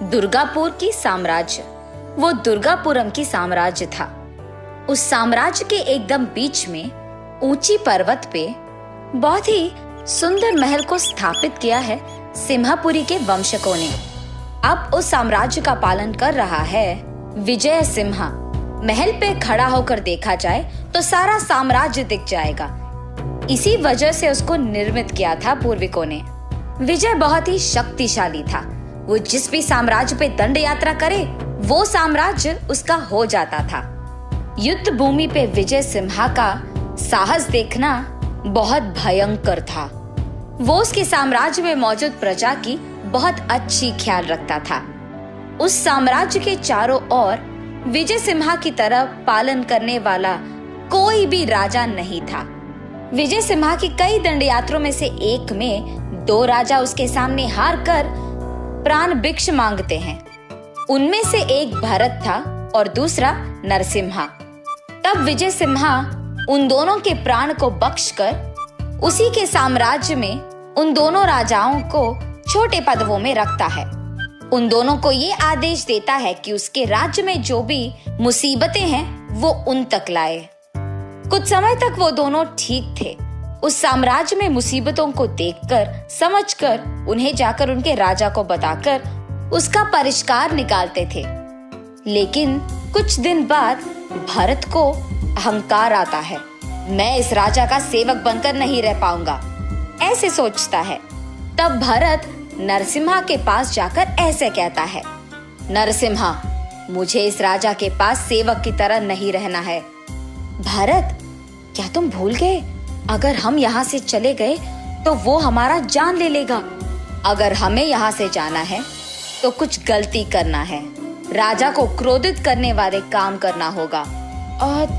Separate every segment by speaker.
Speaker 1: दुर्गापुर की साम्राज्य वो दुर्गापुरम की साम्राज्य था। उस साम्राज्य के एकदम बीच में ऊंची पर्वत पे बहुत ही सुंदर महल को स्थापित किया है सिम्हापुरी के वंशकों ने। अब उस साम्राज्य का पालन कर रहा है विजय सिम्हा। महल पे खड़ा होकर देखा जाए तो सारा साम्राज्य दिख जाएगा। इसी वजह से उसको निर्मित किया था पूर्विकों ने। विजय बहुत ही शक्तिशाली था। वो जिस भी साम्राज्य पे दंड यात्रा करे वो साम्राज्य उसका हो जाता था। युद्ध भूमि पे विजय सिम्हा का साहस देखना बहुत भयंकर था। वो उसके साम्राज्य में मौजूद प्रजा की बहुत अच्छी ख्याल रखता था। उस साम्राज्य के चारों ओर विजय सिम्हा की तरह पालन करने वाला कोई भी राजा नहीं था। विजय सिम्हा की कई दंडयात्रों में से एक में 2 राजा उसके सामने हार कर प्राण भिक्ष मांगते हैं। उनमें से एक भरत था और दूसरा नरसिम्हा। तब विजय सिम्हा उन दोनों के प्राण को बख्शकर उसी के साम्राज्य में उन दोनों राजाओं को छोटे पदवों में रखता है। उन दोनों को ये आदेश देता है कि उसके राज्य में जो भी मुसीबतें हैं वो उन तक लाए। कुछ समय तक वो दोनों ठीक थे। उस साम्राज्य में मुसीबतों को देखकर, समझकर, उन्हें जाकर उनके राजा को बताकर उसका परिष्कार निकालते थे। लेकिन कुछ दिन बाद भरत को अहंकार आता है। मैं इस राजा का सेवक बनकर नहीं रह पाऊंगा, ऐसे सोचता है। तब भरत नरसिम्हा के पास जाकर ऐसे कहता है, नरसिम्हा, मुझे इस राजा के पास सेवक की तरह नहीं रहना है। भरत, क्या तुम भूल गए? अगर हम यहाँ से चले गए तो वो हमारा जान ले लेगा। अगर हमें यहाँ से जाना है तो कुछ गलती करना है। राजा को क्रोधित करने वाले काम करना होगा।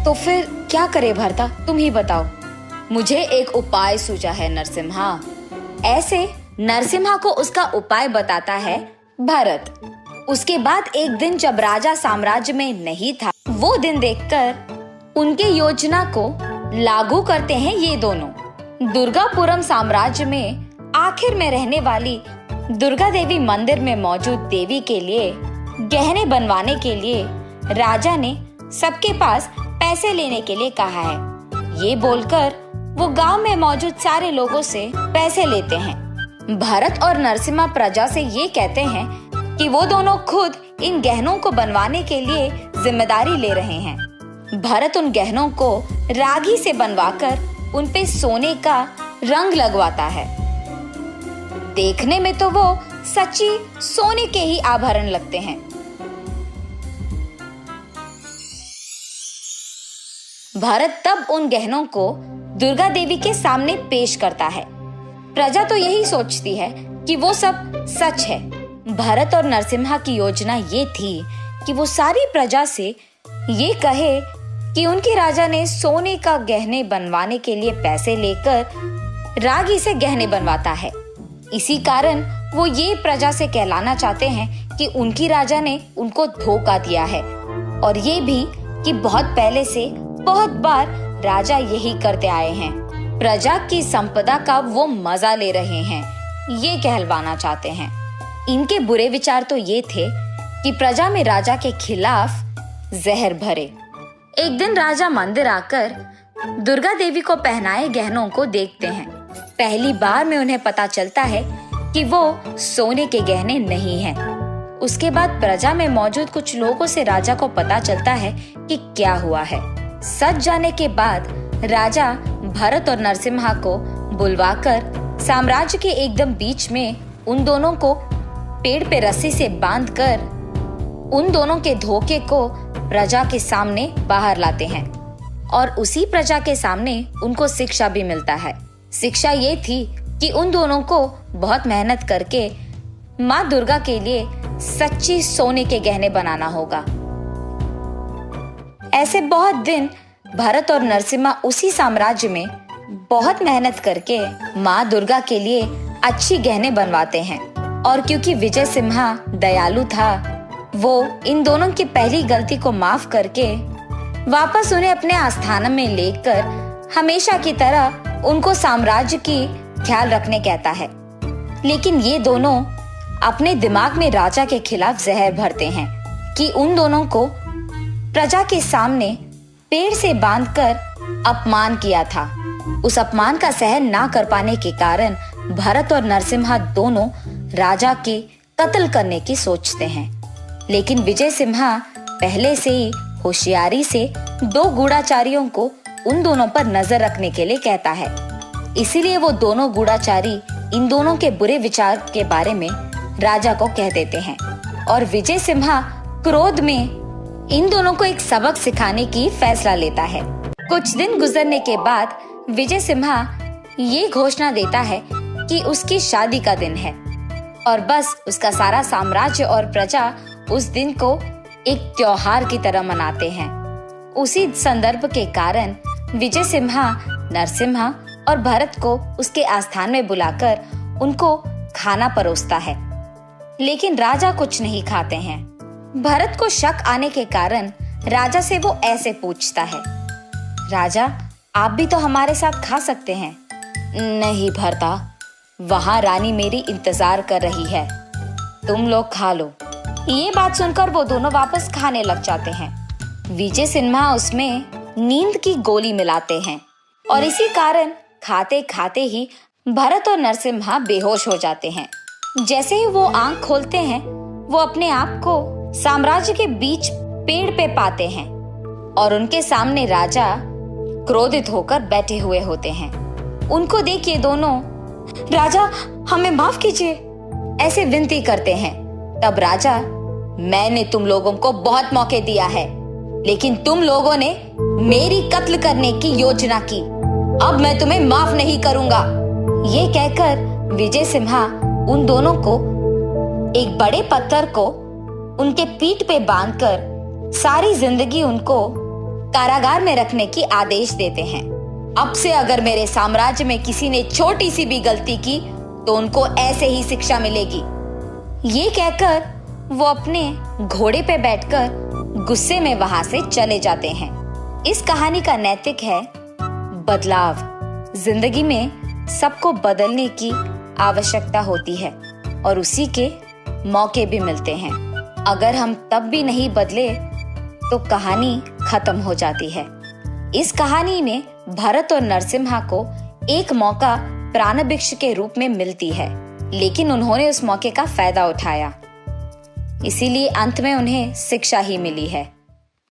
Speaker 1: तो फिर क्या करे भरता, तुम ही बताओ। मुझे एक उपाय सूझा है नरसिम्हा। ऐसे नरसिम्हा को उसका उपाय बताता है भरत। उसके बाद एक दिन जब राजा साम्राज्य में नहीं था, वो दिन देखकर उनके योजना को लागू करते हैं ये दोनों। दुर्गापुरम साम्राज्य में आखिर में रहने वाली दुर्गा देवी मंदिर में मौजूद देवी के लिए गहने बनवाने के लिए राजा ने सबके पास पैसे लेने के लिए कहा है। ये बोलकर वो गांव में मौजूद सारे लोगों से पैसे लेते हैं। भरत और नरसिम्हा प्रजा से ये कहते हैं कि वो दोनों खुद इन गहनों को बनवाने के लिए जिम्मेदारी ले रहे हैं। भरत उन गहनों को रागी से बनवाकर उन पे सोने का रंग लगवाता है। देखने में तो वो सच्ची सोने के ही आभरण लगते हैं। भरत तब उन गहनों को दुर्गा देवी के सामने पेश करता है। प्रजा तो यही सोचती है कि वो सब सच है। भरत और नरसिम्हा की योजना ये थी कि वो सारी प्रजा से ये कहे कि उनके राजा ने सोने का गहने बनवाने के लिए पैसे लेकर रागी से गहने बनवाता है। इसी कारण वो ये प्रजा से कहलाना चाहते हैं कि उनकी राजा ने उनको धोखा दिया है। और ये भी कि बहुत पहले से बहुत बार राजा यही करते आए हैं। प्रजा की संपदा का वो मजा ले रहे हैं, ये कहलवाना चाहते हैं। इनके बुरे विचार तो ये थे कि प्रजा में राजा के खिलाफ जहर भरे। एक दिन राजा मंदिर आकर दुर्गा देवी को पहनाए गहनों को देखते हैं। पहली बार में उन्हें पता चलता है कि वो सोने के गहने नहीं हैं। उसके बाद प्रजा में मौजूद कुछ लोगों से राजा को पता चलता है कि क्या हुआ है। सच जाने के बाद राजा भरत और नरसिम्हा को बुलवाकर साम्राज्य के एकदम बीच में उन दोनों को पेड़ पे रस्सी से बांधकर उन दोनों के धोखे को प्रजा के सामने बाहर लाते हैं। और उसी प्रजा के सामने उनको शिक्षा भी मिलता है। शिक्षा ये थी कि उन दोनों को बहुत मेहनत करके माँ दुर्गा के लिए सच्ची सोने के गहने बनाना होगा। ऐसे बहुत दिन भरत और नरसिम्हा उसी साम्राज्य में बहुत मेहनत करके माँ दुर्गा के लिए अच्छी गहने बनवाते हैं। और क्योंकि विजय सिम्हा दयालु था, वो इन दोनों की पहली गलती को माफ करके वापस उन्हें अपने आस्थान में लेकर हमेशा की तरह उनको साम्राज्य की ख्याल रखने कहता है। लेकिन ये दोनों अपने दिमाग में राजा के खिलाफ जहर भरते हैं कि उन दोनों को प्रजा के सामने पेड़ से बांधकर अपमान किया था। उस अपमान का सहन ना कर पाने के कारण भरत और नरसिम्हा दोनों राजा के कत्ल करने की सोचते हैं। लेकिन विजय सिम्हा पहले से ही होशियारी से 2 गूढ़ाचारियों को उन दोनों पर नजर रखने के लिए कहता है। इसीलिए वो दोनों गूढ़ाचारी इन दोनों के बुरे विचार के बारे में राजा को कह देते हैं और विजय सिम्हा क्रोध में इन दोनों को एक सबक सिखाने की फैसला लेता है। कुछ दिन गुजरने के बाद विजय सिम्हा ये घोषणा देता है कि उसकी शादी का दिन है और बस उसका सारा साम्राज्य और प्रजा उस दिन को एक त्योहार की तरह मनाते हैं। उसी संदर्भ के कारण विजय सिम्हा नरसिम्हा और भरत को उसके आस्थान में बुलाकर उनको खाना परोसता है, लेकिन राजा कुछ नहीं खाते हैं। भरत को शक आने के कारण राजा से वो ऐसे पूछता है, राजा आप भी तो हमारे साथ खा सकते हैं। नहीं भरता, वहां रानी मेरी इंतजार कर रही है, तुम लोग खा लो। ये बात सुनकर वो दोनों वापस खाने लग जाते हैं। विजय सिन्हा उसमें नींद की गोली मिलाते हैं और इसी कारण खाते खाते ही भरत और नरसिम्हा बेहोश हो जाते हैं। जैसे ही वो आंख खोलते हैं वो अपने आप को साम्राज्य के बीच पेड़ पे पाते हैं और उनके सामने राजा क्रोधित होकर बैठे हुए होते हैं। उनको देख ये दोनों राजा हमें माफ कीजिए ऐसे विनती करते हैं। तब राजा, मैंने तुम लोगों को बहुत मौके दिया है, लेकिन तुम लोगों ने मेरी कत्ल करने की योजना की, अब मैं तुम्हें माफ नहीं करूंगा। ये कहकर विजय सिम्हा उन दोनों को एक बड़े पत्थर को उनके पीठ पे बांधकर सारी जिंदगी उनको कारागार में रखने की आदेश देते हैं। अब से अगर मेरे साम्राज्य में किसी ने छोटी सी भी गलती की तो उनको ऐसे ही शिक्षा मिलेगी। ये कहकर वो अपने घोड़े पे बैठकर गुस्से में वहां से चले जाते हैं। इस कहानी का नैतिक है बदलाव। जिंदगी में सबको बदलने की आवश्यकता होती है और उसी के मौके भी मिलते हैं। अगर हम तब भी नहीं बदले तो कहानी खत्म हो जाती है। इस कहानी में भरत और नरसिम्हा को एक मौका प्राणभिक्ष के रूप में मिलती है, लेकिन उन्होंने उस मौके का फायदा उठाया, इसीलिए अंत में उन्हें शिक्षा ही मिली है।